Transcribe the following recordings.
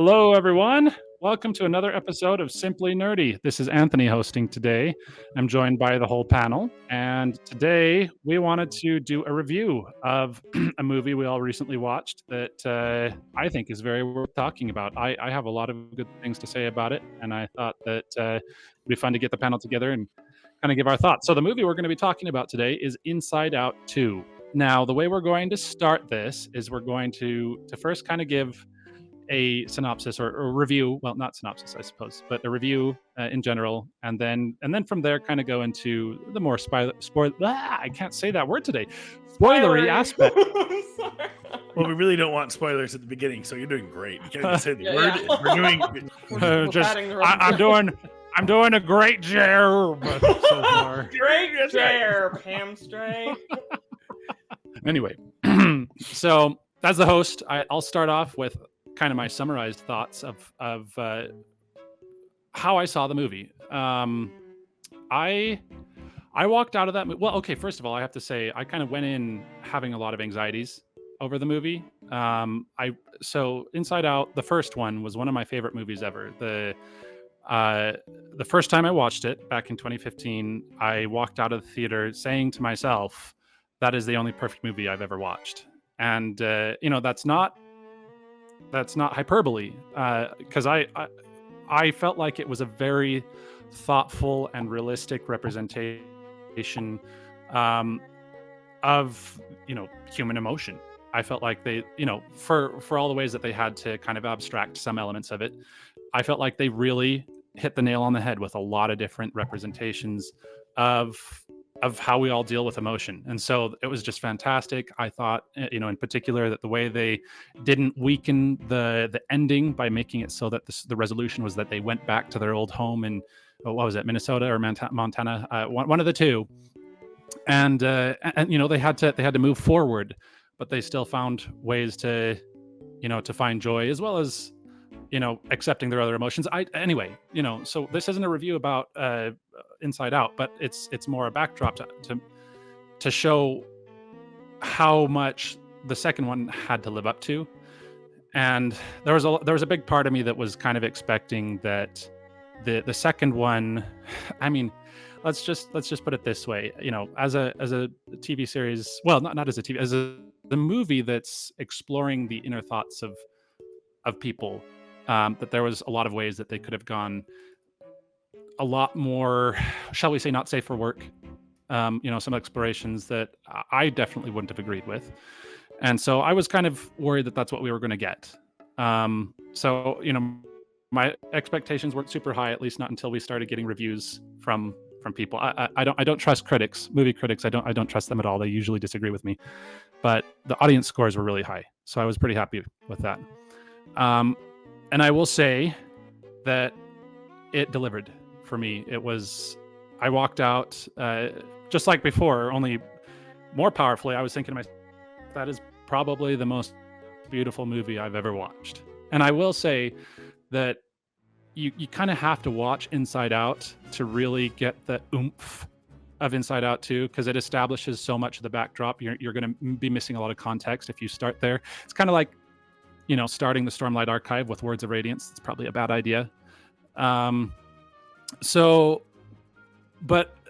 Hello, everyone. Welcome to another episode of Simply Nerdy. This is Anthony hosting today. I'm joined by the whole panel, and today we wanted to do a review of a movie we all recently watched that I think is very worth talking about. I have a lot of good things to say about it, and I thought that it'd be fun to get the panel together and kind of give our thoughts. So, the movie we're going to be talking about today is Inside Out 2. Now, the way we're going to start this is we're going to first kind of give a synopsis or review. Well, not synopsis, I suppose, but a review in general, and then from there, kind of go into the more I can't say that word today. Spoilery aspect. Sorry. Well, we really don't want spoilers at the beginning, so you're doing great. You can't even say the Yeah, word. yeah. We're doing. We're Just patting the I'm doing a great job so far. Great That's right. job, hamstring. Anyway, so as the host, I'll start off with kind of my summarized thoughts of how I saw the movie. I walked out of that movie. Well, okay, first of all, I have to say I kind of went in having a lot of anxieties over the movie. So Inside Out, the first one, was one of my favorite movies ever. The first time I watched it back in 2015, I walked out of the theater saying to myself, "That is the only perfect movie I've ever watched." And that's not hyperbole, because I felt like it was a very thoughtful and realistic representation of human emotion. I felt like they, for all the ways that they had to kind of abstract some elements of it, I felt like they really hit the nail on the head with a lot of different representations of how we all deal with emotion. And so it was just fantastic. I thought, in particular, that the way they didn't weaken the ending by making it so that the resolution was that they went back to their old home in, what was it, Minnesota or Montana, one of the two. And they had to move forward, but they still found ways to find joy, as well as accepting their other emotions. So this isn't a review about Inside Out, but it's more a backdrop to show how much the second one had to live up to. And there was a big part of me that was kind of expecting that the second one, I mean, let's just put it this way, as a TV series, well, not as a TV, as the movie that's exploring the inner thoughts of people, that there was a lot of ways that they could have gone a lot more, shall we say, not safe for work. Some explorations that I definitely wouldn't have agreed with. And so I was kind of worried that that's what we were going to get. So my expectations weren't super high, at least not until we started getting reviews from people. I don't trust critics, movie critics. I don't trust them at all. They usually disagree with me. But the audience scores were really high, so I was pretty happy with that. And I will say that it delivered for me. I walked out just like before, only more powerfully. I was thinking to myself, that is probably the most beautiful movie I've ever watched. And I will say that you kind of have to watch Inside Out to really get the oomph of Inside Out 2, because it establishes so much of the backdrop. You're going to be missing a lot of context if you start there. It's kind of like starting the Stormlight Archive with Words of Radiance. It's probably a bad idea. But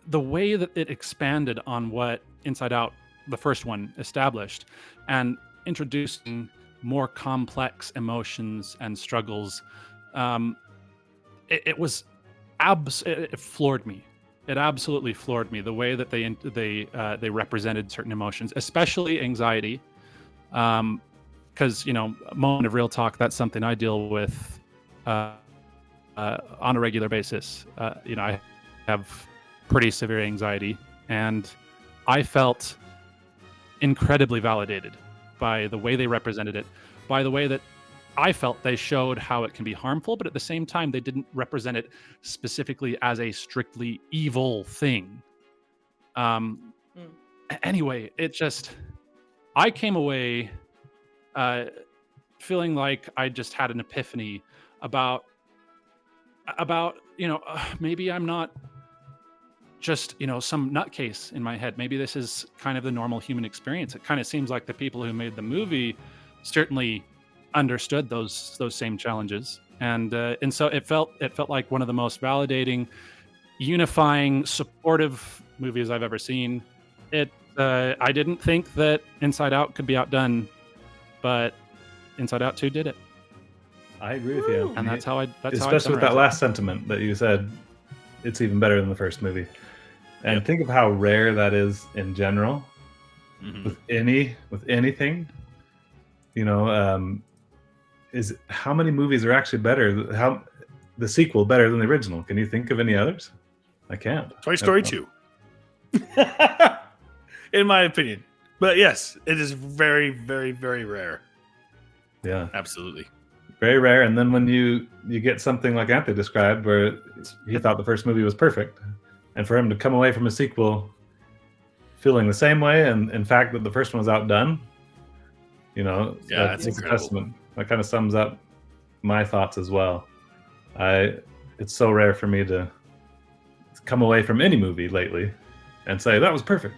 the way that it expanded on what Inside Out, the first one, established, and introducing more complex emotions and struggles, it floored me. It absolutely floored me, the way that they represented certain emotions, especially anxiety. Because moment of real talk, that's something I deal with on a regular basis. I have pretty severe anxiety, and I felt incredibly validated by the way they represented it, by the way that I felt they showed how it can be harmful, but at the same time, they didn't represent it specifically as a strictly evil thing. Anyway, I came away feeling like I just had an epiphany about maybe I'm not just some nutcase in my head. Maybe this is kind of the normal human experience. It kind of seems like the people who made the movie certainly understood those same challenges, and so it felt like one of the most validating, unifying, supportive movies I've ever seen. I didn't think that Inside Out could be outdone, but Inside Out 2 did it. I agree with you, And that's how I especially with that last sentiment that you said. It's even better than the first movie, and think of how rare that is in general. With anything, is how many movies are actually better? How the sequel better than the original? Can you think of any others? I can't. Toy Story 2. In my opinion. But yes, it is very, very, very rare. Yeah. Absolutely. Very rare. And then when you get something like Anthony described, where he thought the first movie was perfect, and for him to come away from a sequel feeling the same way, and in fact that the first one was outdone, that's a incredible. testament. That kind of sums up my thoughts as well. It's so rare for me to come away from any movie lately and say that was perfect,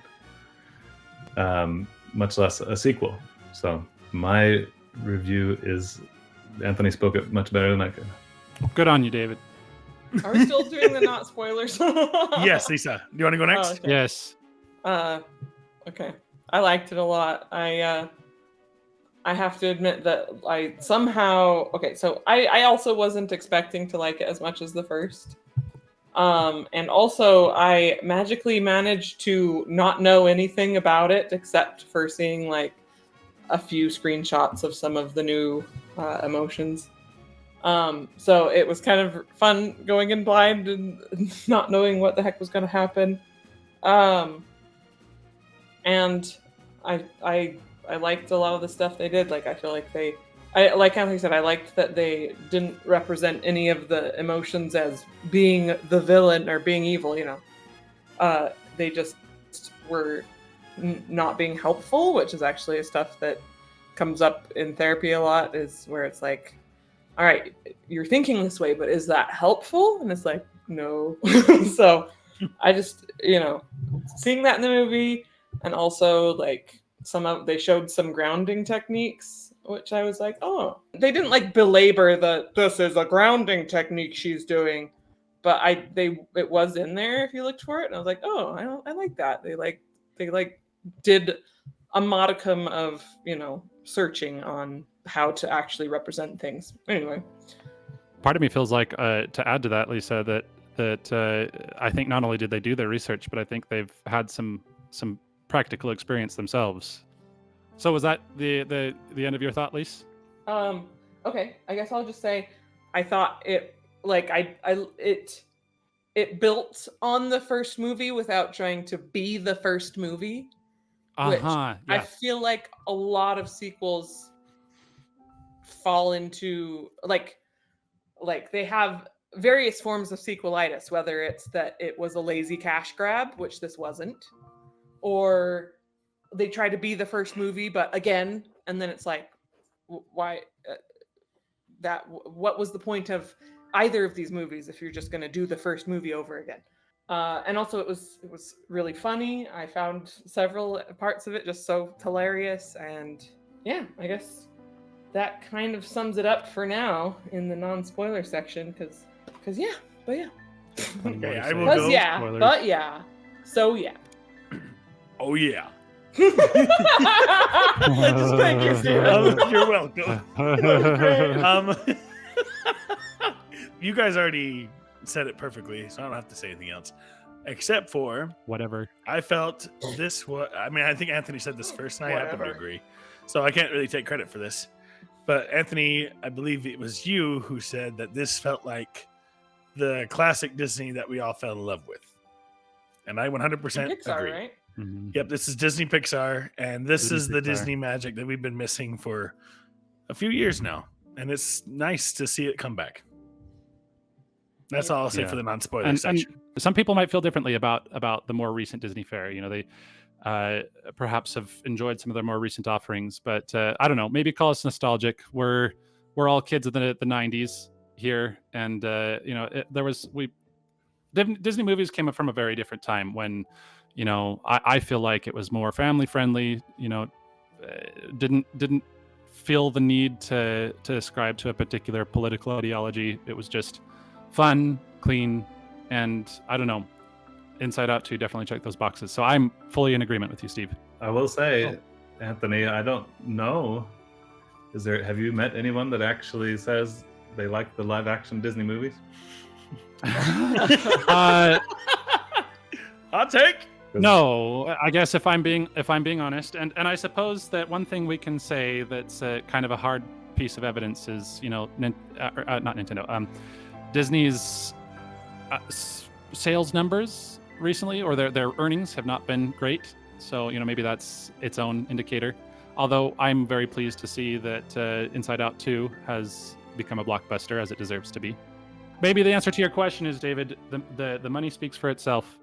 much less a sequel. So my review is Anthony spoke it much better than I could. Good on you, David. Are we still doing the not spoilers? Yes, Lisa. Do you want to go next? okay. Yes. Okay. I liked it a lot. I have to admit that I somehow so I also wasn't expecting to like it as much as the first. And also I magically managed to not know anything about it except for seeing like a few screenshots of some of the new emotions. So it was kind of fun going in blind and not knowing what the heck was going to happen. And I liked a lot of the stuff they did. Like I feel like like Anthony said, I liked that they didn't represent any of the emotions as being the villain or being evil. They just were not being helpful, which is actually stuff that comes up in therapy a lot. Is where it's like, all right, you're thinking this way, but is that helpful? And it's like, no. So I just, seeing that in the movie, and also like they showed some grounding techniques, which I was like, oh, they didn't like belabor this is a grounding technique she's doing, but it was in there if you looked for it, and I was like, oh, I like that. They did a modicum of searching on how to actually represent things. Anyway, Part of me feels like to add to that, Lisa, that I think not only did they do their research, but I think they've had some practical experience themselves. So was that the end of your thought, Lisa? Okay, I guess I'll just say I thought it it built on the first movie without trying to be the first movie. Which I feel like a lot of sequels fall into like they have various forms of sequelitis, whether it's that it was a lazy cash grab, which this wasn't, or they try to be the first movie, but again, and then it's like, why? What was the point of either of these movies if you're just going to do the first movie over again? And also, it was really funny. I found several parts of it just so hilarious, and yeah, I guess that kind of sums it up for now in the non-spoiler section. Because yeah, but yeah. Okay, I will go. Yeah, Spoilers. but yeah. So yeah. Oh yeah. Thank you, Steven. You're welcome. You guys already said it perfectly, so I don't have to say anything else. Except for, Whatever. I felt this was, I think Anthony said this first, and I happen to Whatever. agree. So I can't really take credit for this. But Anthony, I believe it was you who said that this felt like the classic Disney that we all fell in love with. And I 100% Pixar, agree. right? Mm-hmm. Yep, this is Disney Pixar, and this Disney is the Pixar. Disney magic that we've been missing for a few years now. And it's nice to see it come back. That's all I'll say Yeah. for the non-spoiler And section. some people might feel differently about the more recent Disney fare. They perhaps have enjoyed some of their more recent offerings, but I don't know. Maybe call us nostalgic. We're all kids of the 90s here, and Disney movies came from a very different time when, I feel like it was more family friendly. Didn't feel the need to ascribe to a particular political ideology. It was just fun, clean, and I don't know. Inside Out 2 definitely checked those boxes. So I'm fully in agreement with you, Steve. I will say, Anthony, I don't know. Have you met anyone that actually says they like the live action Disney movies? Hot take. No, I guess if I'm being honest, and I suppose that one thing we can say that's kind of a hard piece of evidence is, not Nintendo, Disney's sales numbers recently, or their earnings have not been great. So maybe that's its own indicator. Although I'm very pleased to see that Inside Out 2 has become a blockbuster, as it deserves to be. Maybe the answer to your question is, David, the money speaks for itself.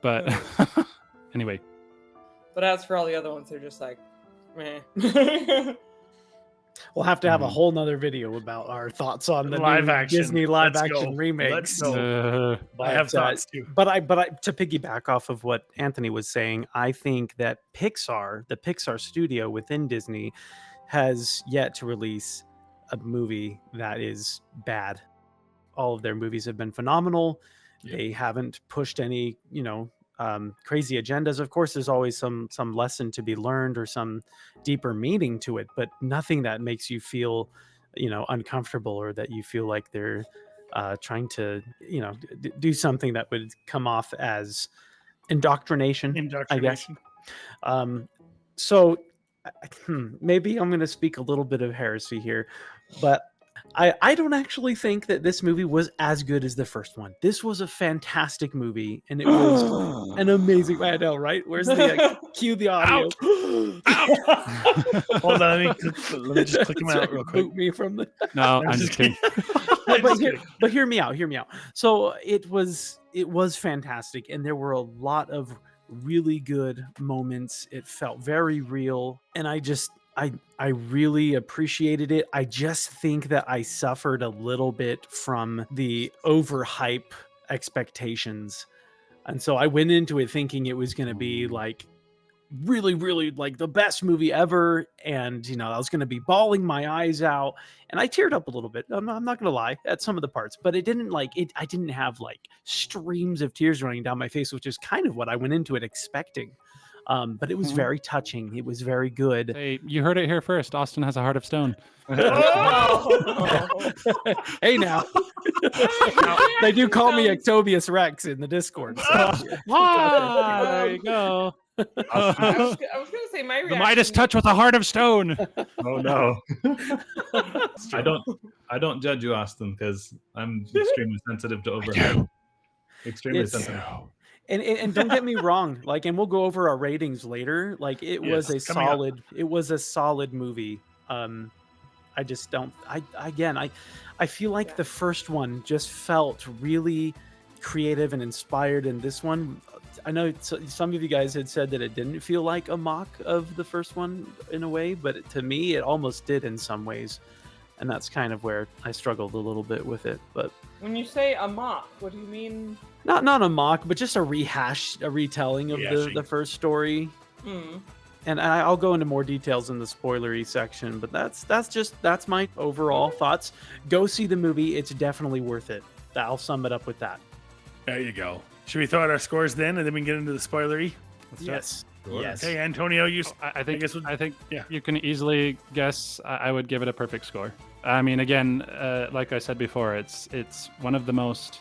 But anyway. But as for all the other ones, they're just like, meh. We'll have to have a whole nother video about our thoughts on the live new action. Disney live Let's action go. remakes. Let's go. I have thoughts too. But I to piggyback off of what Anthony was saying, I think that Pixar, the Pixar studio within Disney, has yet to release a movie that is bad. All of their movies have been phenomenal. Yeah. They haven't pushed any, crazy agendas. Of course, there's always some lesson to be learned or some deeper meaning to it, but nothing that makes you feel, uncomfortable, or that you feel like they're trying to, do something that would come off as indoctrination. I guess. So maybe I'm going to speak a little bit of heresy here, but I don't actually think that this movie was as good as the first one. This was a fantastic movie, and it was an amazing. I know, right? Where's the cue the audio? Out. Hold on, let me just click him out real quick. Boot me from the. No, I'm just kidding. But hear me out. Hear me out. So it was fantastic, and there were a lot of really good moments. It felt very real, and I really appreciated it. I just think that I suffered a little bit from the overhype expectations. And so I went into it thinking it was going to be like really, really like the best movie ever. And, I was going to be bawling my eyes out, and I teared up a little bit. I'm not going to lie at some of the parts, but it didn't I didn't have like streams of tears running down my face, which is kind of what I went into it expecting. But it was very touching. It was very good. Hey, you heard it here first. Austin has a heart of stone. Hey, now. They do call me Octobius Rex in the Discord. So. There you go. I was going to say my reaction. The Midas touch with a heart of stone. Oh no. I don't judge you, Austin, because I'm extremely sensitive to overhype. Extremely sensitive. And don't get me wrong, and we'll go over our ratings later. It was a solid movie. I just don't. I feel like the first one just felt really creative and inspired, and this one, I know some of you guys had said that it didn't feel like a mock of the first one in a way, but to me, it almost did in some ways, and that's kind of where I struggled a little bit with it. But when you say a mock, what do you mean? Not a mock, but just a retelling of the first story. Mm. And I'll go into more details in the spoilery section, but that's my overall thoughts. Go see the movie; it's definitely worth it. I'll sum it up with that. There you go. Should we throw out our scores then, and then we can get into the spoilery? Yes. Yes. Okay, Antonio, I think you can easily guess. I would give it a perfect score. I mean, again, like I said before, it's one of the most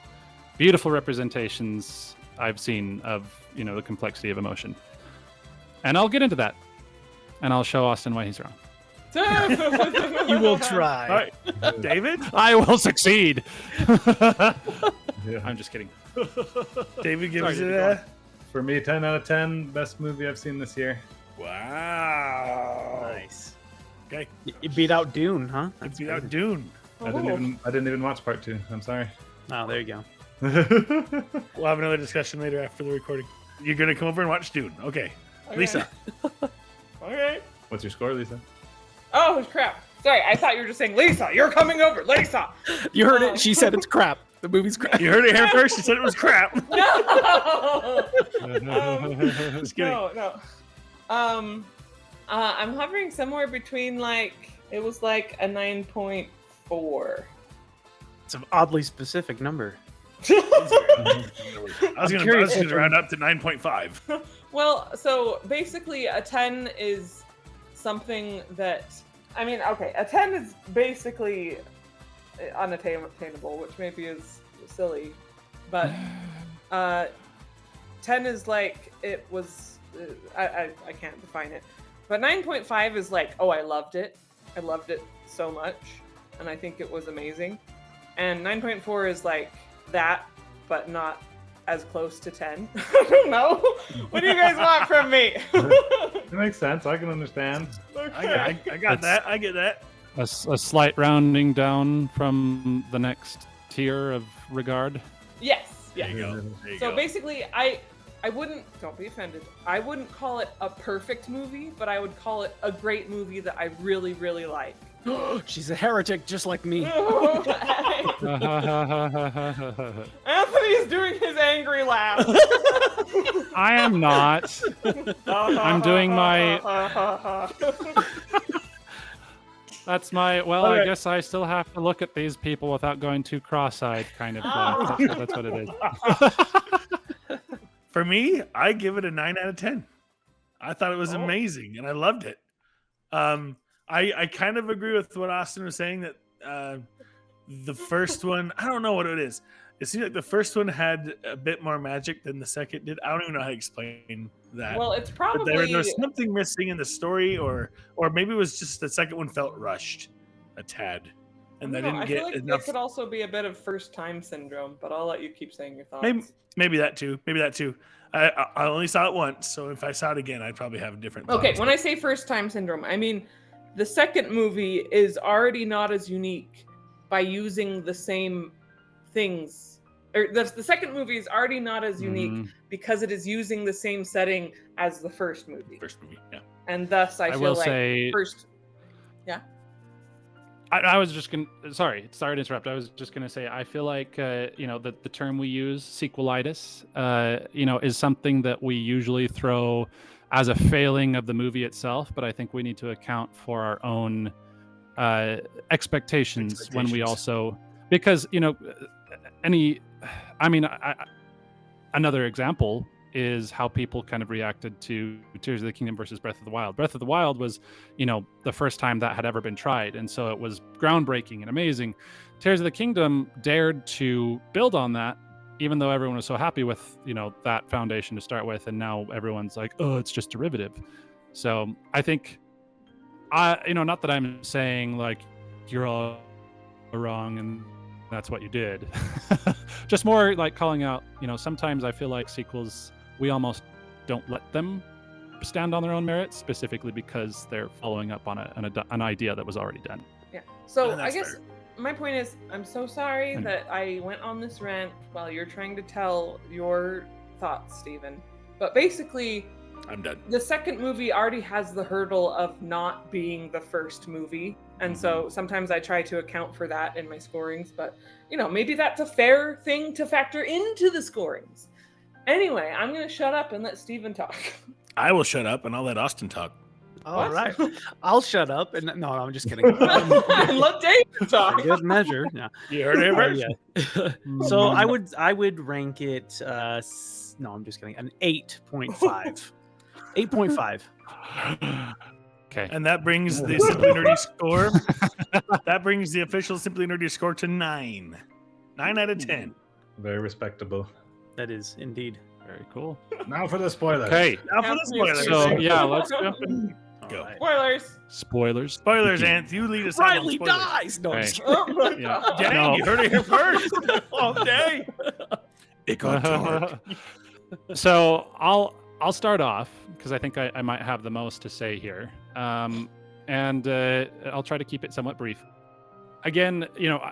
beautiful representations I've seen of the complexity of emotion. And I'll get into that, and I'll show Austin why he's wrong. You will try. All right. David? I will succeed. Yeah. I'm just kidding. David, give us a... For me, 10 out of 10. Best movie I've seen this year. Wow. Nice. Okay. You beat out Dune, huh? It beat out Dune. I didn't even watch part 2. I'm sorry. Oh, there you go. We'll have another discussion later after the recording. You're going to come over and watch Dune. Okay. Lisa. Okay. What's your score, Lisa? Oh, crap. Sorry, I thought you were just saying, Lisa, you're coming over. Lisa. You heard it. She said it's crap. The movie's crap. You heard it here first. She said it was crap. No. Just kidding. No. I'm hovering somewhere between it was like a 9.4. It's an oddly specific number. I was going curious to round up to 9.5. Well, so basically a 10 is something that, a 10 is basically unattainable, which maybe is silly, but 10 is like it was, I can't define it, but 9.5 is like, oh, I loved it so much, and I think it was amazing, and 9.4 is like that, but not as close to 10. I don't know. What do you guys want from me? It makes sense. I can understand. Okay. I got that. I get that. A slight rounding down from the next tier of regard. Yes. There Yes. you go. There you So go. basically, I wouldn't, don't be offended, I wouldn't call it a perfect movie, but I would call it a great movie that I really, really like. She's a heretic just like me. Anthony's doing his angry laugh. I am not. I'm doing my. That's my. Well, I Okay. guess I still have to look at these people without going too cross-eyed, kind of. That's what it is. For me, I give it a 9 out of 10. I thought it was Oh. amazing, and I loved it. I kind of agree with what Austin was saying that the first one, I don't know what it is. It seems like the first one had a bit more magic than the second did. I don't even know how to explain that. Well, it's But probably there was something missing in the story, or maybe it was just the second one felt rushed a tad, and I No, didn't I get feel like enough. it could also be a bit of first time syndrome, but I'll let you keep saying your thoughts. Maybe that too. Maybe that too. I only saw it once, so if I saw it again, I'd probably have a different. Okay, thoughts. when I say first time syndrome, I mean the second movie is already not as unique by using the same things. Or the second movie is already not as unique Mhm. because it is using the same setting as the first movie. First movie, yeah. And thus I I feel will like say- first I was just gonna. Sorry to interrupt. I was just gonna say. I feel like the term we use, sequelitis, is something that we usually throw as a failing of the movie itself. But I think we need to account for our own expectations when we Expectations. also, because another example is how people kind of reacted to Tears of the Kingdom versus Breath of the Wild. Breath of the Wild was, the first time that had ever been tried, and so it was groundbreaking and amazing. Tears of the Kingdom dared to build on that, even though everyone was so happy with, that foundation to start with, and now everyone's like, oh, it's just derivative. So I think, not that I'm saying like you're all wrong and that's what you did. Just more like calling out, sometimes I feel like sequels, we almost don't let them stand on their own merits, specifically because they're following up on an idea that was already done. Yeah. So And I that's guess fair. my point is, I'm so sorry And- that I went on this rant while you're trying to tell your thoughts, Stephen. But basically, I'm done. the second movie already has the hurdle of not being the first movie. And so sometimes I try to account for that in my scorings, but maybe that's a fair thing to factor into the scorings. Anyway, I'm going to shut up and let Stephen talk. I will shut up and I'll let Austin talk. All What? right, I'll shut up. And no, I'm just kidding. And let David talk. Good measure. Yeah. You heard it first. Yeah. So I would rank it. No, I'm just kidding. An 8.5. 8.5. Okay. And that brings the Simply Nerdy score. That brings the official Simply Nerdy score to 9. 9 out of 10. Very respectable. That is indeed. Very cool. Now for the spoilers. Okay. Now for the Absolutely. spoilers. So yeah, let's jump in. Go. All right. Spoilers. Spoilers. Spoilers, Begin. Anth. You lead us out on Riley spoilers. dies. No, I'm Right. just kidding. Oh my Yeah. God. Dang, No. you heard it here first. All day. It got dark. So I'll start off because I think I might have the most to say here, and I'll try to keep it somewhat brief. Again,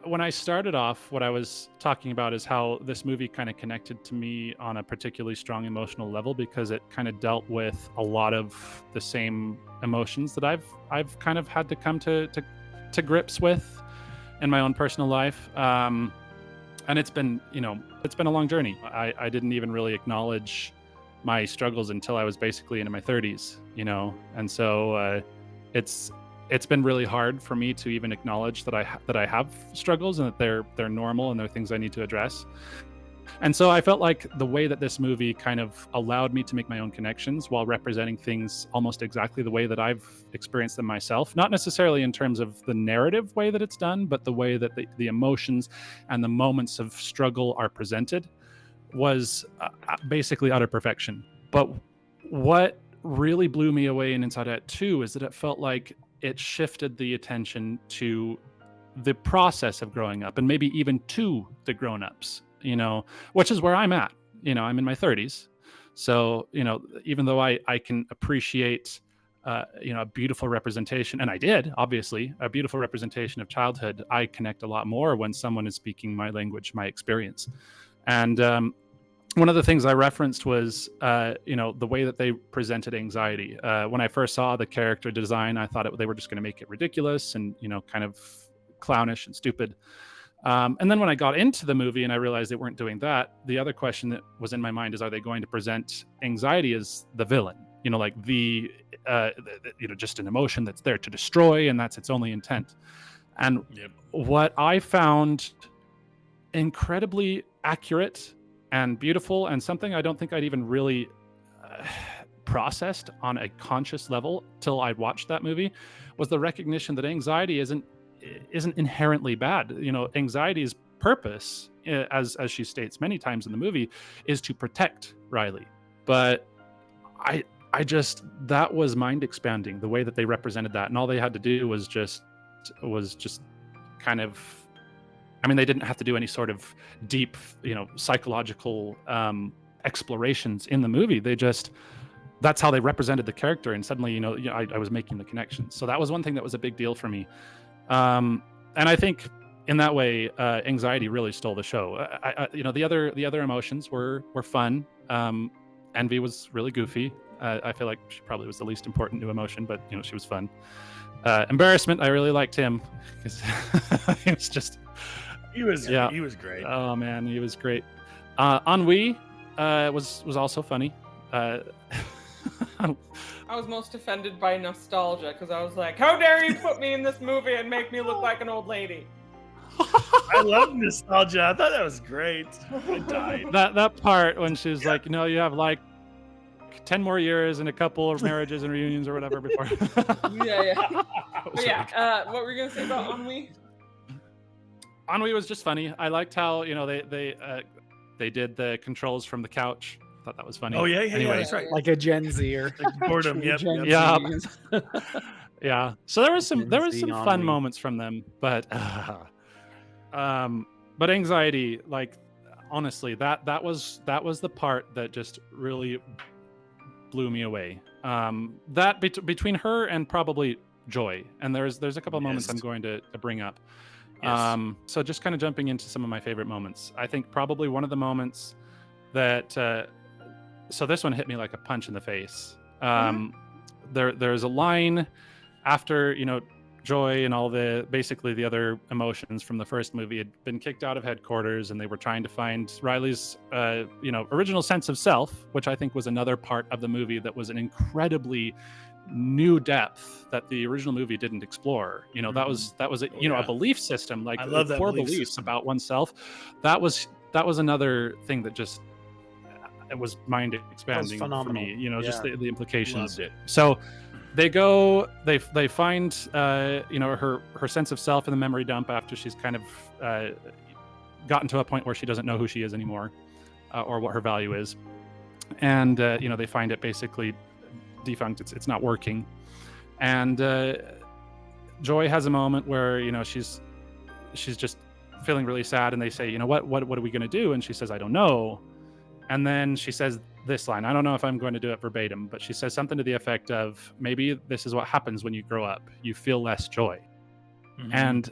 when I started off, what I was talking about is how this movie kind of connected to me on a particularly strong emotional level because it kind of dealt with a lot of the same emotions that I've kind of had to come to grips with in my own personal life. And it's been a long journey. I didn't even really acknowledge my struggles until I was basically into my 30s, you know, and so it's been really hard for me to even acknowledge that I have struggles and that they're normal and they're things I need to address. And so I felt like the way that this movie kind of allowed me to make my own connections while representing things almost exactly the way that I've experienced them myself, not necessarily in terms of the narrative way that it's done, but the way that the emotions and the moments of struggle are presented was basically utter perfection. But what really blew me away in Inside Out 2 is that it felt like it shifted the attention to the process of growing up and maybe even to the grown-ups, you know, which is where I'm at. You know, I'm in my 30s. So, you know, even though I can appreciate, you know, a beautiful representation, and I did, obviously, a beautiful representation of childhood, I connect a lot more when someone is speaking my language, my experience. And one of the things I referenced was, you know, the way that they presented anxiety. When I first saw the character design, I thought they were just going to make it ridiculous and, you know, kind of clownish and stupid. And then when I got into the movie and I realized they weren't doing that, the other question that was in my mind is, are they going to present anxiety as the villain? You know, like you know, just an emotion that's there to destroy and that's its only intent. And what I found incredibly accurate and beautiful, and something I don't think I'd even really processed on a conscious level till I watched that movie, was the recognition that anxiety isn't inherently bad. You know, anxiety's purpose, as she states many times in the movie, is to protect Riley. But I just, that was mind expanding, the way that they represented that, and all they had to do was just kind of, I mean, they didn't have to do any sort of deep, you know, psychological explorations in the movie. They just, that's how they represented the character, and suddenly, you know, I was making the connections. So that was one thing that was a big deal for me. And I think in that way, anxiety really stole the show. You know, the other emotions were fun. Envy was really goofy. I feel like she probably was the least important new emotion, but you know, she was fun. Embarrassment, I really liked him because he was just. He was great. Oh man, he was great. Ennui was also funny. I was most offended by nostalgia because I was like, how dare you put me in this movie and make me look like an old lady? I love nostalgia. I thought that was great. I died. That part when she was like, you know, you have like 10 more years and a couple of marriages and reunions or whatever before. What were you gonna say about Ennui? Ennui was just funny. I liked how, you know, they did the controls from the couch. Thought that was funny. Oh yeah, anyway, that's right. Like a Gen Zer. Boredom. Yep. Yeah. So there was some Ennui. fun moments from them, but anxiety, like honestly, that was the part that just really blew me away. That between her and probably Joy, and there's a couple of moments I'm going to bring up. Yes. So just kind of jumping into some of my favorite moments. I think probably one of the moments that so this one hit me like a punch in the face. There's a line after, you know, Joy and all basically the other emotions from the first movie had been kicked out of headquarters, and they were trying to find Riley's you know, original sense of self, which I think was another part of the movie that was an incredibly new depth that the original movie didn't explore. You know, that was a, you know, a belief system, like I love that core belief beliefs system. about oneself. That was another thing that just, it was mind expanding for phenomenal. me, you know, just the implications. Loved it. So they go, they find, you know, her sense of self in the memory dump after she's kind of gotten to a point where she doesn't know who she is anymore, or what her value is. And, you know, they find it basically defunct. It's not working. And Joy has a moment where, you know, she's just feeling really sad, and they say, you know, what are we going to do? And she says, I don't know. And then she says this line, I don't know if I'm going to do it verbatim, but she says something to the effect of, maybe this is what happens when you grow up. You feel less joy. Mm-hmm. And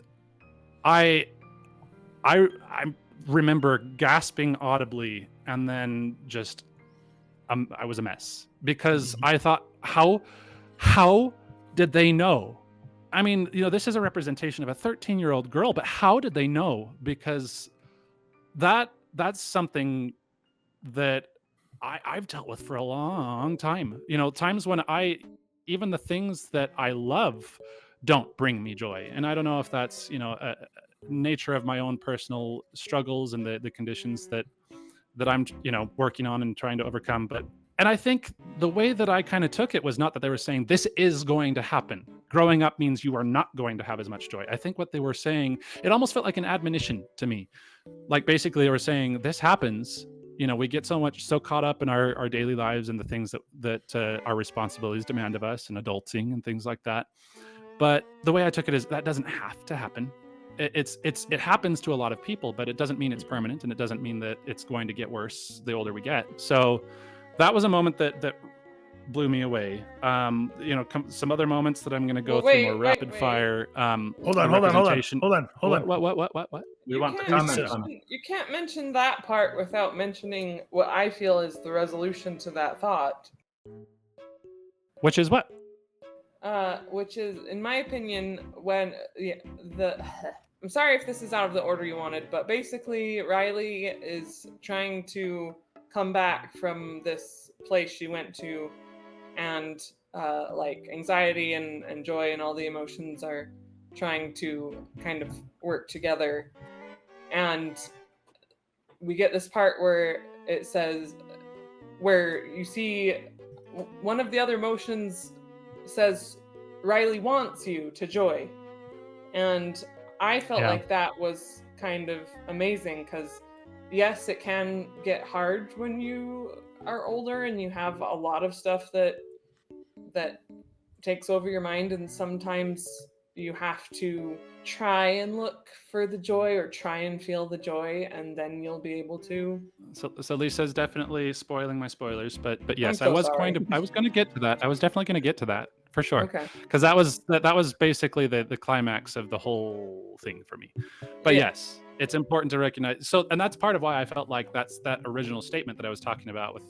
I remember gasping audibly, and then just I was a mess, because I thought, how did they know? I mean, you know, this is a representation of a 13-year-old girl, but how did they know? Because that's something that I've dealt with for a long time. Times when even the things that I love don't bring me joy. And I don't know if that's, a nature of my own personal struggles and the conditions that I'm, working on and trying to overcome. And I think the way that I kind of took it was not that they were saying this is going to happen. Growing up means you are not going to have as much joy. I think what they were saying, it almost felt like an admonition to me. Like basically they were saying this happens. We get so caught up in our daily lives and the things that our responsibilities demand of us and adulting and things like that. But the way I took it is that doesn't have to happen. It happens to a lot of people, but it doesn't mean it's permanent, and it doesn't mean that it's going to get worse the older we get. So that was a moment that blew me away. Some other moments that I'm going to go through more rapid fire. Hold on. What? We want the comments on it. You can't mention that part without mentioning what I feel is the resolution to that thought. Which is what? Which is, in my opinion, when I'm sorry if this is out of the order you wanted, but basically Riley is trying to come back from this place she went to, and like anxiety and joy and all the emotions are trying to kind of work together. And we get this part where it says, where you see one of the other emotions says Riley wants you to joy. And I felt like that was kind of amazing, because yes, it can get hard when you are older and you have a lot of stuff that takes over your mind, and sometimes you have to try and look for the joy or try and feel the joy, and then you'll be able to. So Lisa's definitely spoiling my spoilers, but yes, I'm so sorry. I was going to get to that. I was definitely going to get to that for sure. Okay. Because that was basically the climax of the whole thing for me. But yes, it's important to recognize. So, and that's part of why I felt like that original statement that I was talking about with,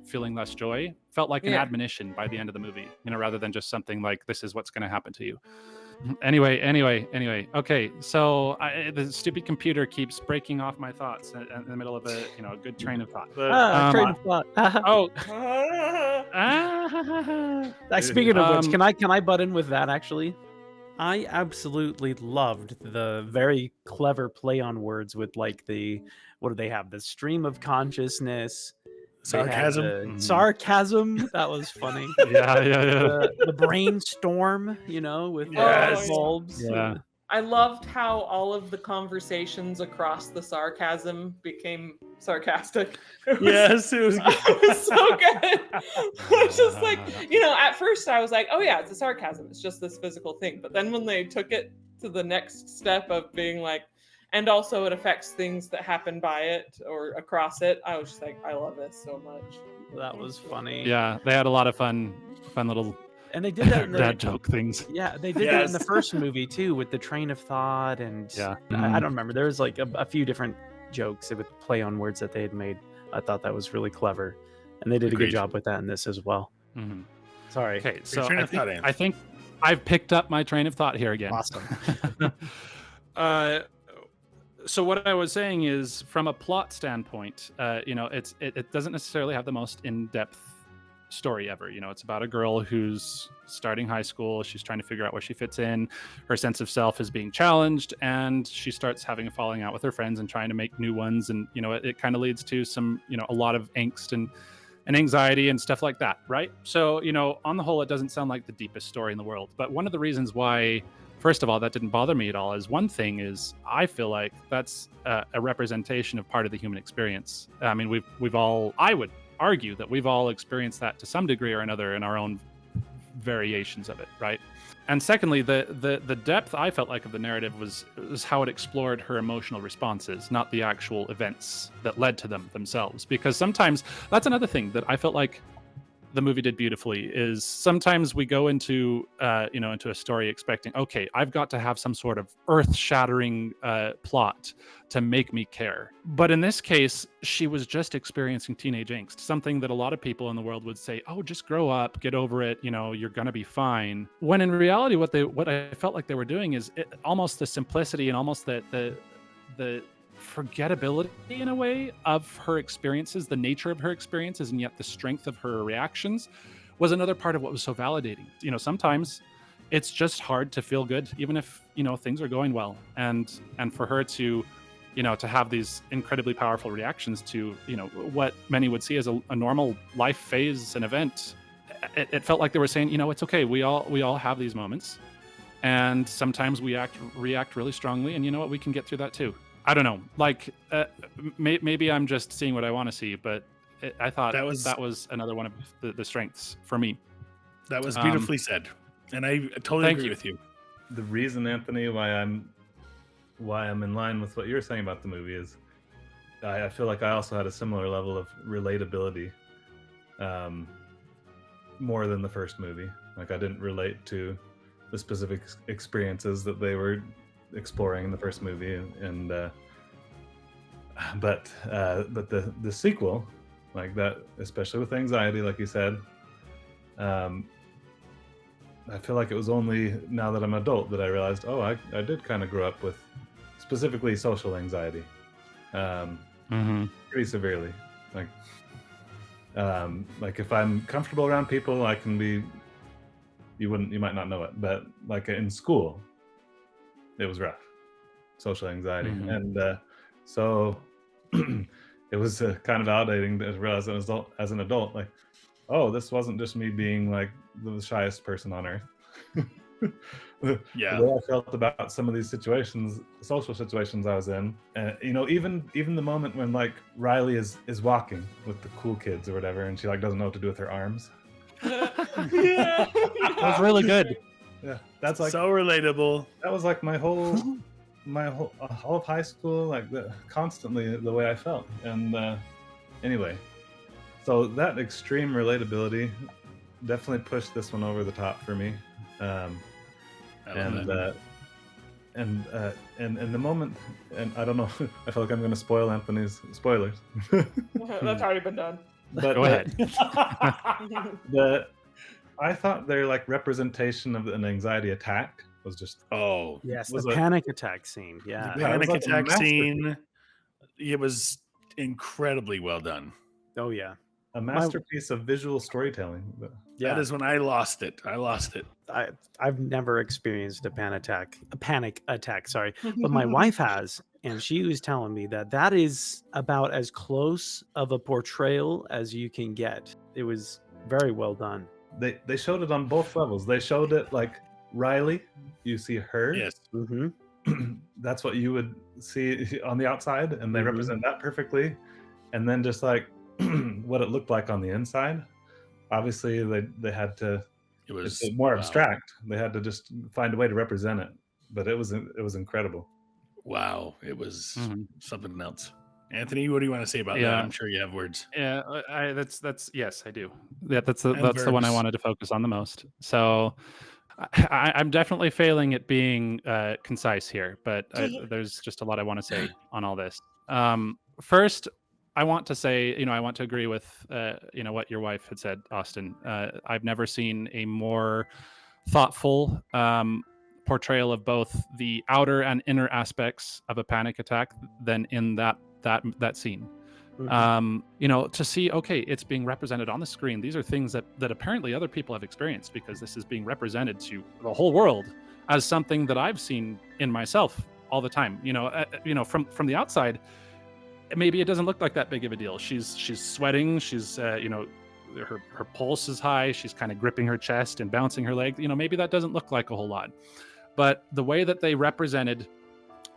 feeling less joy felt like an admonition by the end of the movie, rather than just something like, this is what's going to happen to you. Anyway. Okay, so the stupid computer keeps breaking off my thoughts in the middle of a good train of thought. Train of thought. Speaking of which, can I butt in with that? Actually, I absolutely loved the very clever play on words with like what do they have? The stream of consciousness. Sarcasm. Sarcasm. That was funny. Yeah. The brainstorm, with bulbs. Yeah. I loved how all of the conversations across the sarcasm became sarcastic. It was so good. I was just like, at first I was like, oh yeah, it's a sarcasm. It's just this physical thing. But then when they took it to the next step of being like, and also it affects things that happen by it or across it, I was just like, I love this so much. That was funny. Yeah, they had a lot of fun little and they did that in dad joke things. Yeah, they did that in the first movie too, with the train of thought, and I don't remember. There was like a few different jokes with play on words that they had made. I thought that was really clever, and they did a good job with that in this as well. Mm-hmm. Sorry. Okay, so I think I've picked up my train of thought here again. Awesome. So what I was saying is, from a plot standpoint, it doesn't necessarily have the most in-depth story ever. It's about a girl who's starting high school. She's trying to figure out where she fits in. Her sense of self is being challenged, and she starts having a falling out with her friends and trying to make new ones. And it kind of leads to some a lot of angst and anxiety and stuff like that, right? So on the whole, it doesn't sound like the deepest story in the world. But one of the reasons why, first of all, that didn't bother me at all is, one thing is, I feel like that's a representation of part of the human experience. I mean, I would argue that we've all experienced that to some degree or another in our own variations of it, right? And secondly, the depth I felt like of the narrative was how it explored her emotional responses, not the actual events that led to them themselves. Because sometimes that's another thing that I felt like the movie did beautifully, is sometimes we go into into a story expecting, okay, I've got to have some sort of earth-shattering plot to make me care. But in this case, she was just experiencing teenage angst, something that a lot of people in the world would say, oh, just grow up, get over it, you're gonna be fine. When in reality, what I felt like they were doing is almost the simplicity and almost the forgettability in a way of her experiences, the nature of her experiences, and yet the strength of her reactions was another part of what was so validating. Sometimes it's just hard to feel good, even if things are going well, and for her to to have these incredibly powerful reactions to what many would see as a normal life phase and event. It felt like they were saying, it's okay. We all have these moments, and sometimes we react really strongly, and you know what, we can get through that too. I don't know, like maybe I'm just seeing what I want to see, but I thought that was another one of the strengths for me. That was beautifully said, and I totally agree with you. The reason, Anthony, why I'm in line with what you're saying about the movie is I feel like I also had a similar level of relatability, more than the first movie. Like, I didn't relate to the specific experiences that they were exploring in the first movie, but the sequel, like that, especially with anxiety, like you said, I feel like it was only now that I'm an adult that I realized, I did kind of grow up with specifically social anxiety, pretty severely. Like if I'm comfortable around people, I can be. You might not know it, but like in school, it was rough, social anxiety, and so it was kind of validating to realize as an adult, like, this wasn't just me being like the shyest person on earth. Yeah, the way I felt about some of these social situations I was in, even the moment when like Riley is walking with the cool kids or whatever, and she like doesn't know what to do with her arms. Yeah. That was really good. Yeah, that's like so relatable. That was like my whole all of high school, like constantly the way I felt. And anyway, so that extreme relatability definitely pushed this one over the top for me. And the moment, and I don't know, I feel like I'm going to spoil Anthony's spoilers. That's already been done. But Go ahead. I thought their like representation of an anxiety attack was just yes, was the panic attack scene. Yeah, the panic it was like a attack scene. masterpiece. It was incredibly well done. Oh yeah, a masterpiece of visual storytelling. That is when I lost it. I've never experienced a panic attack. Sorry, but my wife has, and she was telling me that is about as close of a portrayal as you can get. It was very well done. They showed it on both levels. They showed it like Riley, you see her. Yes. That's what you would see on the outside, and they represent that perfectly. And then just like what it looked like on the inside. Obviously, they had to. It's more abstract. They had to just find a way to represent it, but it was incredible. Wow, it was something else. Anthony, what do you want to say about that? I'm sure you have words. Yeah, that's yes, I do. Yeah, that's the one I wanted to focus on the most. So I'm definitely failing at being concise here, but there's just a lot I want to say on all this. First, I want to say, I want to agree with, what your wife had said, Austin. I've never seen a more thoughtful portrayal of both the outer and inner aspects of a panic attack than in that scene. To see, okay, it's being represented on the screen. These are things that apparently other people have experienced, because this is being represented to the whole world as something that I've seen in myself all the time. From the outside, maybe it doesn't look like that big of a deal. She's sweating. She's her pulse is high. She's kind of gripping her chest and bouncing her leg. Maybe that doesn't look like a whole lot, but the way that they represented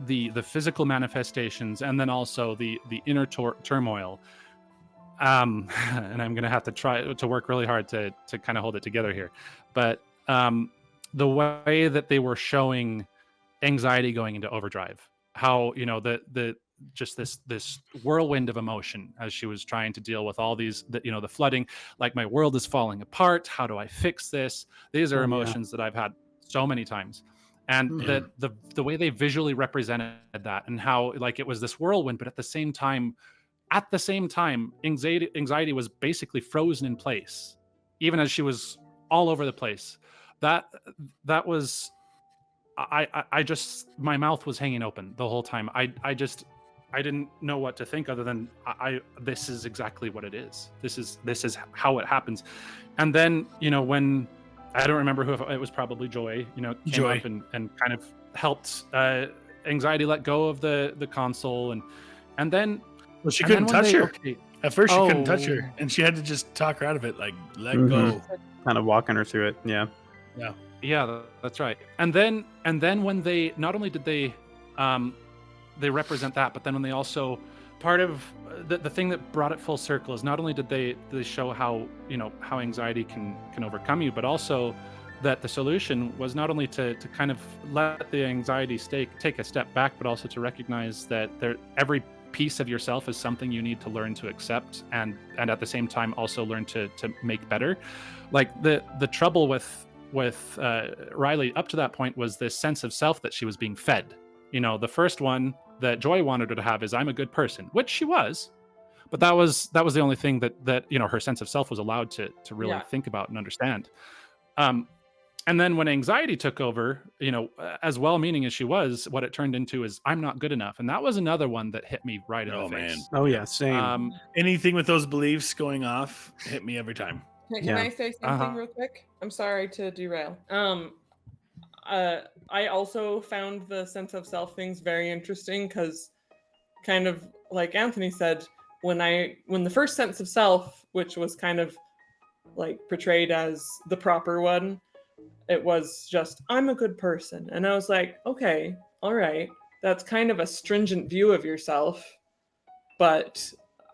the physical manifestations, and then also the inner turmoil, and I'm gonna have to try to work really hard to kind of hold it together here, but the way that they were showing anxiety going into overdrive, how the just this whirlwind of emotion as she was trying to deal with all these, the flooding, like, my world is falling apart, how do I fix this? These are emotions that I've had so many times. And the way they visually represented that, and how like it was this whirlwind, but at the same time, anxiety was basically frozen in place, even as she was all over the place. That was, I just, my mouth was hanging open the whole time. I I didn't know what to think other than this is exactly what it is. This is how it happens. And then, when I don't remember who it was, probably Joy, came Joy. up and kind of helped Anxiety let go of the console, and then Well, she and then couldn't when touch they- her. okay, At first, she couldn't touch Oh. her, and she had to just talk her out of it, like, let Mhm. go. Kind of walking her through it. Yeah. Yeah, that's right. And then when they not only did they represent that, but then when they also part of the thing that brought it full circle is not only did they show how how anxiety can overcome you, but also that the solution was not only to kind of let the anxiety take a step back, but also to recognize that every piece of yourself is something you need to learn to accept, and at the same time also learn to make better. Like the trouble with Riley up to that point was this sense of self that she was being fed. The first one that Joy wanted her to have is I'm a good person, which she was, but that was the only thing that her sense of self was allowed to really Yeah. think about and understand. And then when anxiety took over, as well-meaning as she was, what it turned into is I'm not good enough, and that was another one that hit me right in Oh, the face. man. Oh yeah, same. Anything with those beliefs going off hit me every time. Can Yeah. I say something Uh-huh. real quick? I'm sorry to derail. I also found the sense of self things very interesting because, kind of like Anthony said, when the first sense of self, which was kind of like portrayed as the proper one, it was just I'm a good person, and I was like, okay, all right, that's kind of a stringent view of yourself, but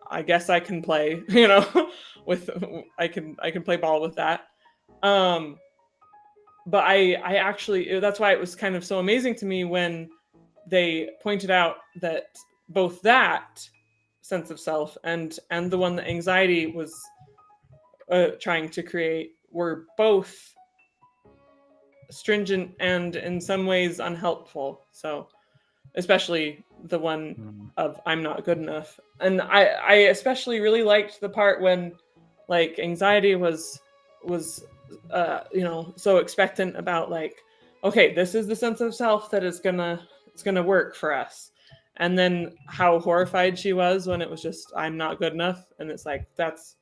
I guess I can play, with I can play ball with that. But I actually, that's why it was kind of so amazing to me when they pointed out that both that sense of self and the one that anxiety was trying to create were both stringent and in some ways unhelpful. So especially the one of I'm not good enough. And I especially really liked the part when like anxiety was so expectant about like, okay, this is the sense of self that it's gonna work for us. And then how horrified she was when it was just I'm not good enough, and it's like that's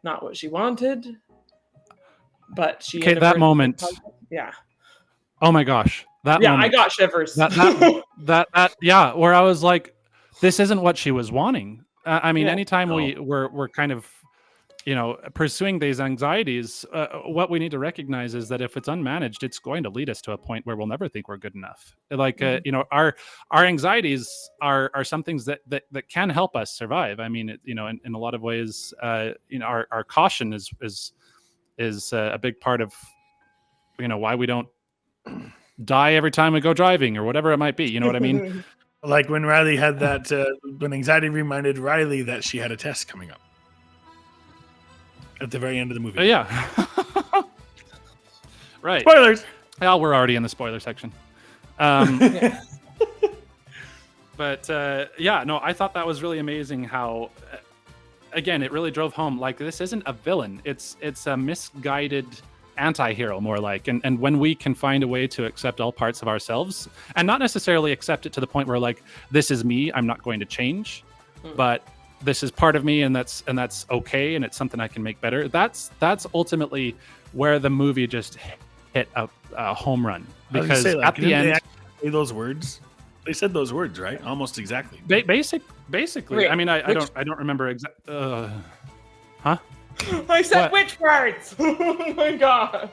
not what she wanted. But she Okay, that moment. yeah. Oh my gosh, that Yeah, moment. I got shivers. That yeah, where I was like, this isn't what she was wanting. I mean, Yeah. anytime No. we're kind of pursuing these anxieties, what we need to recognize is that if it's unmanaged, it's going to lead us to a point where we'll never think we're good enough. Like our anxieties are some things that can help us survive. I mean, in a lot of ways, our caution is a big part of why we don't die every time we go driving or whatever it might be. You know what I mean? Like when Riley had that, when anxiety reminded Riley that she had a test coming up at the very end of the movie. Yeah. Right. Spoilers. Yeah, we're already in the spoiler section. Yeah. But I thought that was really amazing how, again, it really drove home, like, this isn't a villain. It's a misguided anti-hero, more like. And when we can find a way to accept all parts of ourselves, and not necessarily accept it to the point where, like, this is me, I'm not going to change, but this is part of me, and that's okay, and it's something I can make better. That's ultimately where the movie just hit a home run, because at the end, they actually say those words. They said those words, right? Almost exactly. Basically. Wait, I mean, I which- don't remember exactly. Huh? I said What? which words? Oh my god.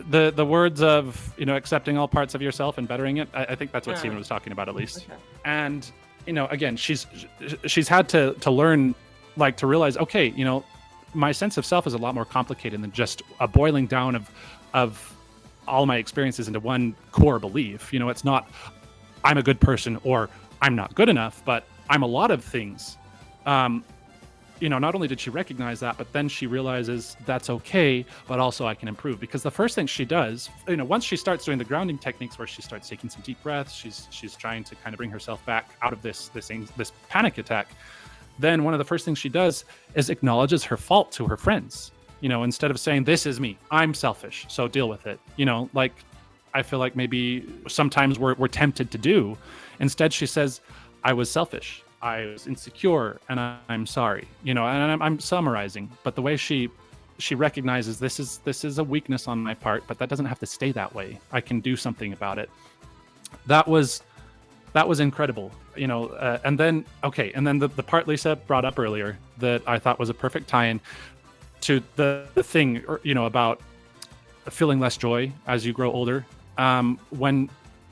The words of accepting all parts of yourself and bettering it. I think that's what Ah. Steven was talking about, at least. Okay. And again, she's had to learn, like, to realize, okay, my sense of self is a lot more complicated than just a boiling down of all my experiences into one core belief. It's not I'm a good person or I'm not good enough, but I'm a lot of things. Not only did she recognize that, but then she realizes that's okay, but also I can improve. Because the first thing she does, once she starts doing the grounding techniques where she starts taking some deep breaths, she's trying to kind of bring herself back out of this panic attack. Then one of the first things she does is acknowledges her fault to her friends. Instead of saying, this is me, I'm selfish, so deal with it. Like, I feel like maybe sometimes we're tempted to do. Instead, she says, I was selfish, I was insecure, and I'm sorry. And I'm summarizing, but the way she recognizes this is a weakness on my part, but that doesn't have to stay that way. I can do something about it. That was incredible. And then the part Lisa brought up earlier that I thought was a perfect tie-in to the thing, about feeling less joy as you grow older.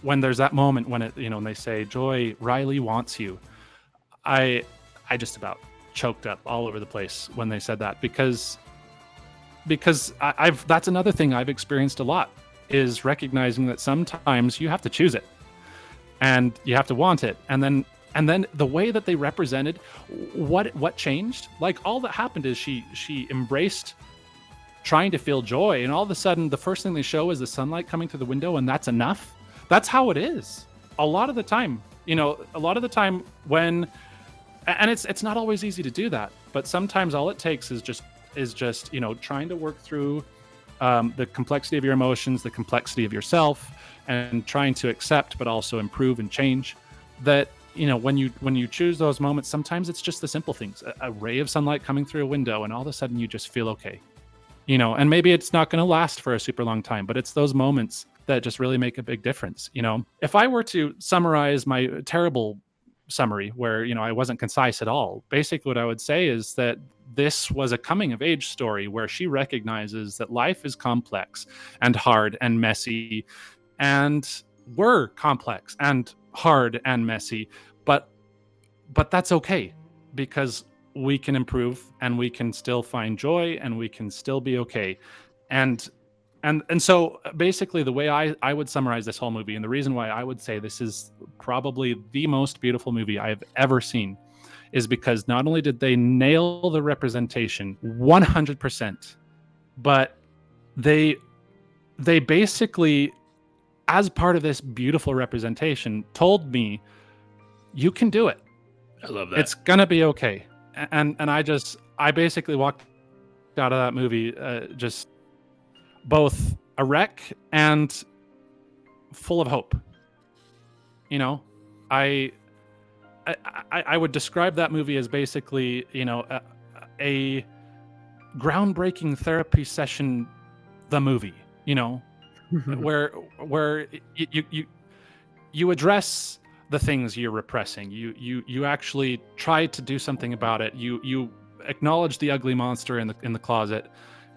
When there's that moment when when they say, "Joy, Riley wants you," I just about choked up all over the place when they said that, because I've that's another thing I've experienced a lot, is recognizing that sometimes you have to choose it and you have to want it. And then the way that they represented what changed, like all that happened is she embraced trying to feel joy, and all of a sudden the first thing they show is the sunlight coming through the window, and that's enough. That's how it is a lot of the time. When, and it's not always easy to do that, but sometimes all it takes is just trying to work through the complexity of your emotions, the complexity of yourself, and trying to accept but also improve and change. That when you choose those moments, sometimes it's just the simple things, a ray of sunlight coming through a window, and all of a sudden you just feel okay. And maybe it's not going to last for a super long time, but it's those moments that just really make a big difference. If I were to summarize my terrible summary where, I wasn't concise at all, basically what I would say is that this was a coming of age story where she recognizes that life is complex and hard and messy, and we're complex and hard and messy, but that's okay, because we can improve and we can still find joy and we can still be okay. And so basically the way I would summarize this whole movie, and the reason why I would say this is probably the most beautiful movie I've ever seen, is because not only did they nail the representation 100%, but they basically, as part of this beautiful representation, told me, you can do it. I love that. It's gonna be okay. And I basically walked out of that movie just both a wreck and full of hope. I would describe that movie as basically, a groundbreaking therapy session, the movie, where you address the things you're repressing. You actually try to do something about it. You acknowledge the ugly monster in the closet,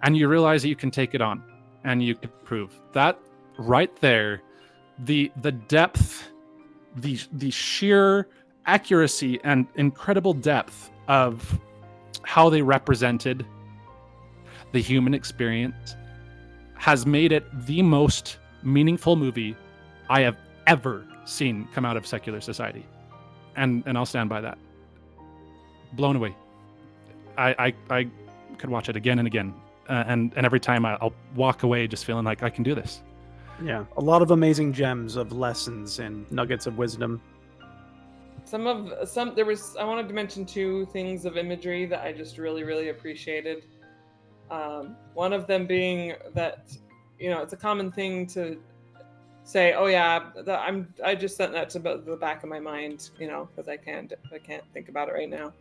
and you realize that you can take it on and you can prove that right there. The depth, the sheer accuracy and incredible depth of how they represented the human experience has made it the most meaningful movie I have ever seen come out of secular society, and I'll stand by that. Blown away. I could watch it again and again, and every time I'll walk away just feeling like I can do this. Yeah, a lot of amazing gems of lessons and nuggets of wisdom. I wanted to mention two things of imagery that I just really, really appreciated. One of them being that, it's a common thing to say, "Oh yeah, I just sent that to the back of my mind," because I can't think about it right now,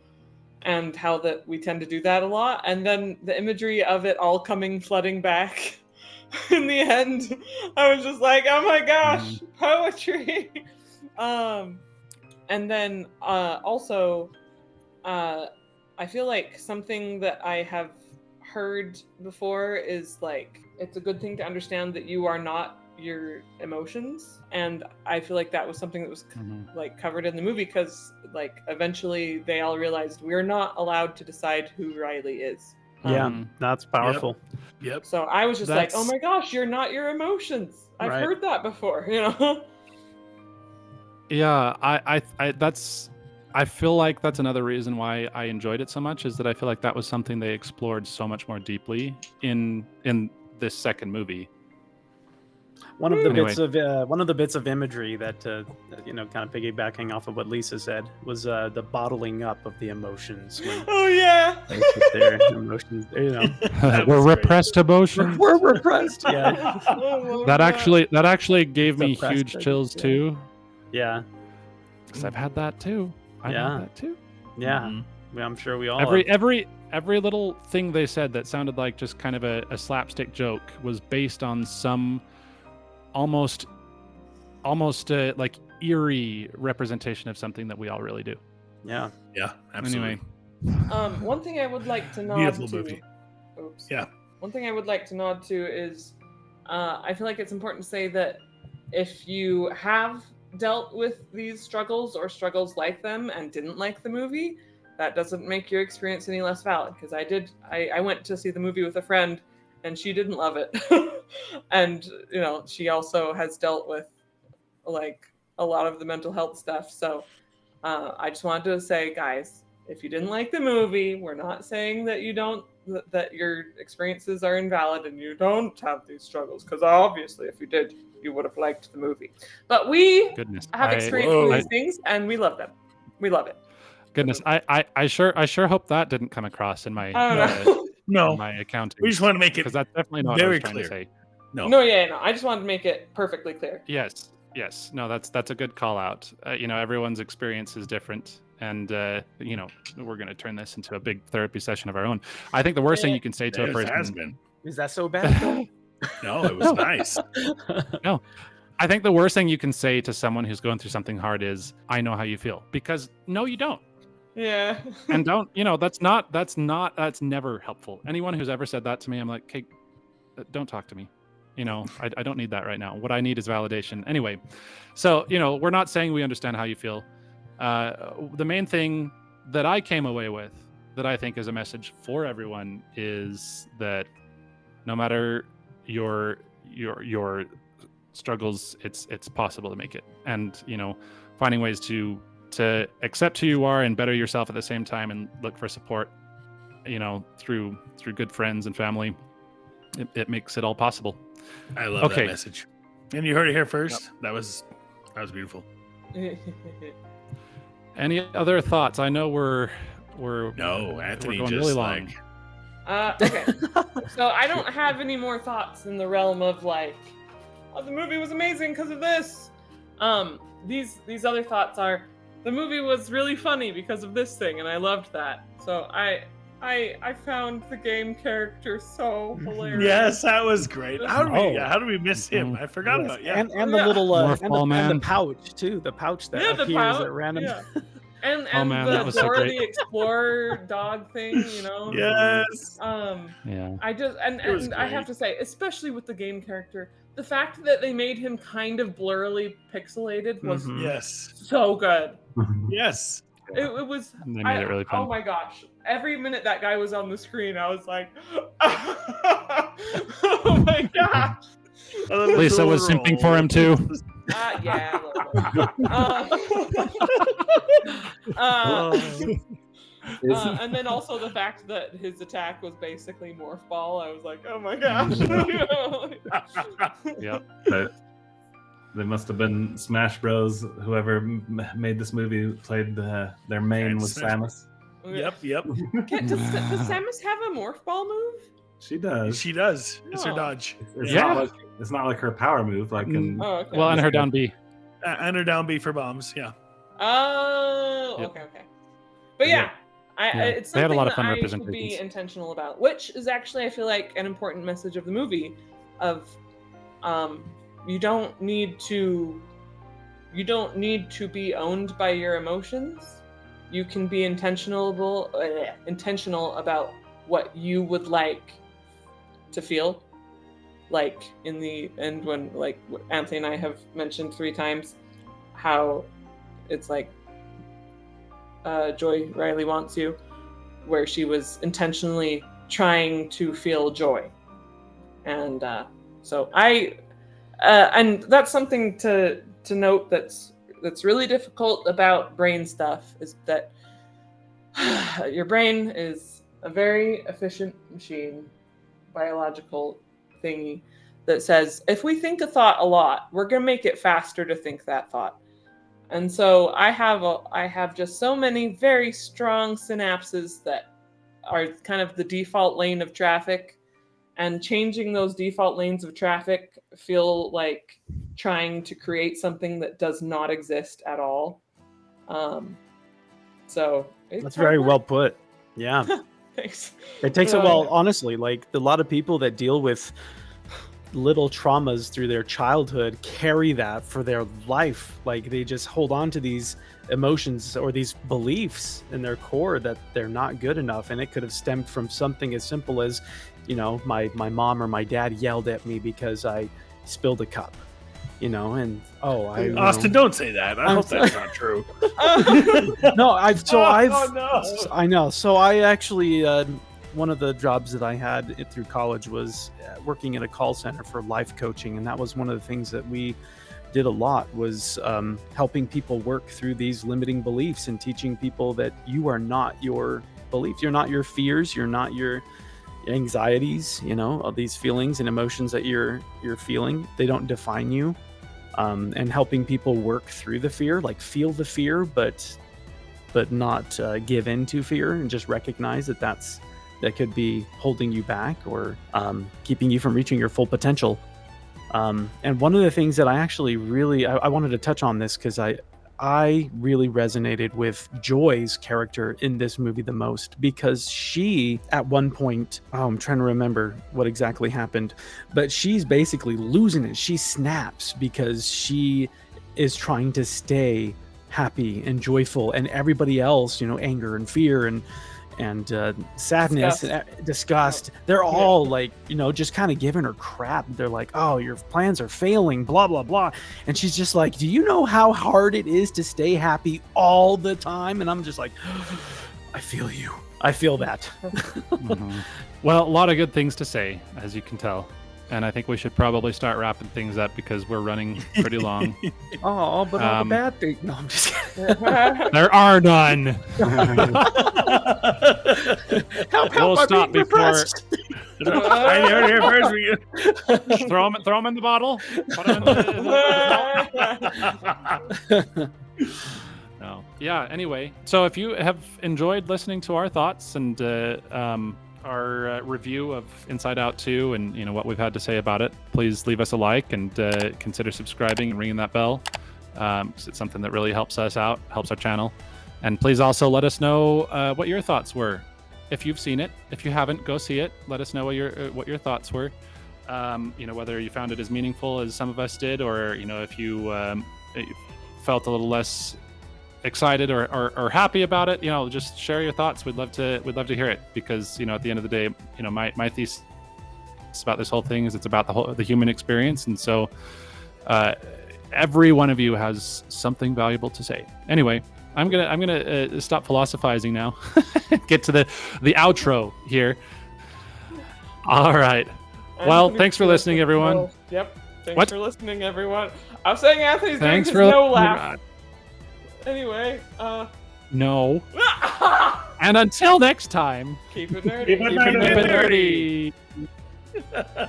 and how that we tend to do that a lot. And then the imagery of it all coming flooding back in the end, I was just like, "Oh my gosh, poetry!" And then also, I feel like something that I have heard before is like, it's a good thing to understand that you are not your emotions, and I feel like that was something that was like covered in the movie, because like eventually they all realized we're not allowed to decide who Riley is. That's powerful. Yep. So I was just like, oh my gosh, you're not your emotions. I've heard that before, Yeah, I feel like that's another reason why I enjoyed it so much, is that I feel like that was something they explored so much more deeply in this second movie. One of the bits of imagery that kind of piggybacking off of what Lisa said was the bottling up of the emotions. Oh yeah, they put their emotions, we're repressed emotions. We're repressed. Yeah, that actually gave me huge chills too. Yeah, Because I've had that too. I've Yeah. had that too. Yeah, Mhm. I'm sure we all Every little thing they said that sounded like just kind of a slapstick joke was based on some almost like eerie representation of something that we all really do. Yeah. Yeah, absolutely. Anyway, One thing I would like to nod Beautiful to. movie. Oops. Yeah. One thing I would like to nod to is, I feel like it's important to say that if you have dealt with these struggles or struggles like them and didn't like the movie, that doesn't make your experience any less valid. Because I went to see the movie with a friend, and she didn't love it, and she also has dealt with like a lot of the mental health stuff. So I just wanted to say, guys, if you didn't like the movie, we're not saying that you don't that your experiences are invalid and you don't have these struggles, because obviously if you did, you would have liked the movie. But we goodness, have experienced Whoa. these things and we love them. We love it. goodness, I sure hope that didn't come across in my I don't know. No, in my accounting. we just want to make it because that's definitely not what I very was trying clear. to say. No. No, I just wanted to make it perfectly clear. Yes. No, that's a good call out. Everyone's experience is different, and we're going to turn this into a big therapy session of our own. I think the worst thing you can say to a It has person. been. Is that so bad? No, it was nice. I think the worst thing you can say to someone who's going through something hard is, "I know how you feel," because no, you don't. Yeah. And don't, that's never helpful. Anyone who's ever said that to me, I'm like, "Okay, don't talk to me." I don't need that right now. What I need is validation. Anyway, so, we're not saying we understand how you feel. The main thing that I came away with that I think is a message for everyone is that no matter your struggles, it's possible to make it. And, finding ways to accept who you are and better yourself at the same time and look for support, through good friends and family. It makes it all possible. I love that message. And you heard it here first. Yep. That was beautiful. Any other thoughts? I know we're Anthony we're going just really long. Okay. So I don't have any more thoughts in the realm of like, oh, the movie was amazing because of this. These other thoughts are, the movie was really funny because of this thing, and I loved that. So I found the game character so hilarious. Yes, that was great. How do we miss him? I forgot about and the little and the pouch too. The pouch that appears at random. Yeah. And the Dora the Explorer dog thing, Yes. Yeah. I just and I have to say, especially with the game character, the fact that they made him kind of blurrily pixelated was yes, so good. Yes. It was. They made it really fun. Oh my gosh! Every minute that guy was on the screen, I was like, "Oh my gosh!" Lisa was simping for him too. Yeah. And then also the fact that his attack was basically Morph Ball, I was like, "Oh my gosh!" Yep. They must have been Smash Bros. Whoever made this movie played their main was Samus. Yep. Does Samus have a Morph Ball move? She does. She does. It's her dodge. It's not like her power move. Like in, okay. Well, and her down B. And her down B for bombs. Yeah. Oh, Yep. okay. But it's They had a something lot of that fun I should representations. be intentional about, which is actually, I feel like, an important message of the movie. Of, you don't need to be owned by your emotions. You can be intentional about what you would like to feel. Like in the end, when like Anthony and I have mentioned 3 times, how it's like Joy Riley Wants You, where she was intentionally trying to feel joy, and so and that's something to note that's really difficult about brain stuff, is that your brain is a very efficient machine, biological thingy, that says if we think a thought a lot, we're going to make it faster to think that thought. And so I have just so many very strong synapses that are kind of the default lane of traffic, and changing those default lanes of traffic feel like trying to create something that does not exist at all. So That's very well put. Yeah. Thanks. It takes a while, honestly. Like a lot of people that deal with little traumas through their childhood carry that for their life. Like they just hold on to these emotions or these beliefs in their core that they're not good enough. And it could have stemmed from something as simple as, my mom or my dad yelled at me because I spilled a cup. And Austin, don't say that. I hope that's not true. No, no. I know. So I actually, one of the jobs that I had through college was working in a call center for life coaching, and that was one of the things that we did a lot was helping people work through these limiting beliefs and teaching people that you are not your beliefs, you're not your fears, you're not your anxieties, all these feelings and emotions that you're feeling, they don't define you. And helping people work through the fear, like feel the fear, but not give in to fear, and just recognize that could be holding you back or keeping you from reaching your full potential. And one of the things that I actually really I wanted to touch on this because I really resonated with Joy's character in this movie the most, because she, at one point, I'm trying to remember what exactly happened, but she's basically losing it. She snaps because she is trying to stay happy and joyful, and everybody else, anger and fear and sadness, disgust, they're all like, just kind of giving her crap. They're like, oh, your plans are failing, blah, blah, blah. And she's just like, do you know how hard it is to stay happy all the time? And I'm just like, I feel you. I feel that. Mm-hmm. Well, a lot of good things to say, as you can tell. And I think we should probably start wrapping things up because we're running pretty long. Oh, but all the bad things. No, I'm just kidding. There are none. Help, We'll I'm stop being before. repressed. I heard it here first. Throw them in the bottle. Put 'em in the No. Yeah. Anyway, so if you have enjoyed listening to our thoughts and our review of Inside Out 2 and what we've had to say about it, please leave us a like and consider subscribing and ringing that bell. 'Cause it's something that really helps us out, helps our channel. And please also let us know what your thoughts were. If you've seen it, if you haven't, go see it. Let us know what your thoughts were. Whether you found it as meaningful as some of us did, or if you felt a little less excited or happy about it. Just share your thoughts. We'd love to hear it, because at the end of the day, my thesis about this whole thing is it's about the human experience, and so every one of you has something valuable to say. Anyway, I'm gonna stop philosophizing now. Get to the outro here. All right. Well, thanks for listening, everyone. Yep. Thanks What? for listening, everyone. I'm saying Anthony's doing Thanks his for no laugh. Anyway, No. And until next time, keep it nerdy. Keep it keep it nerdy.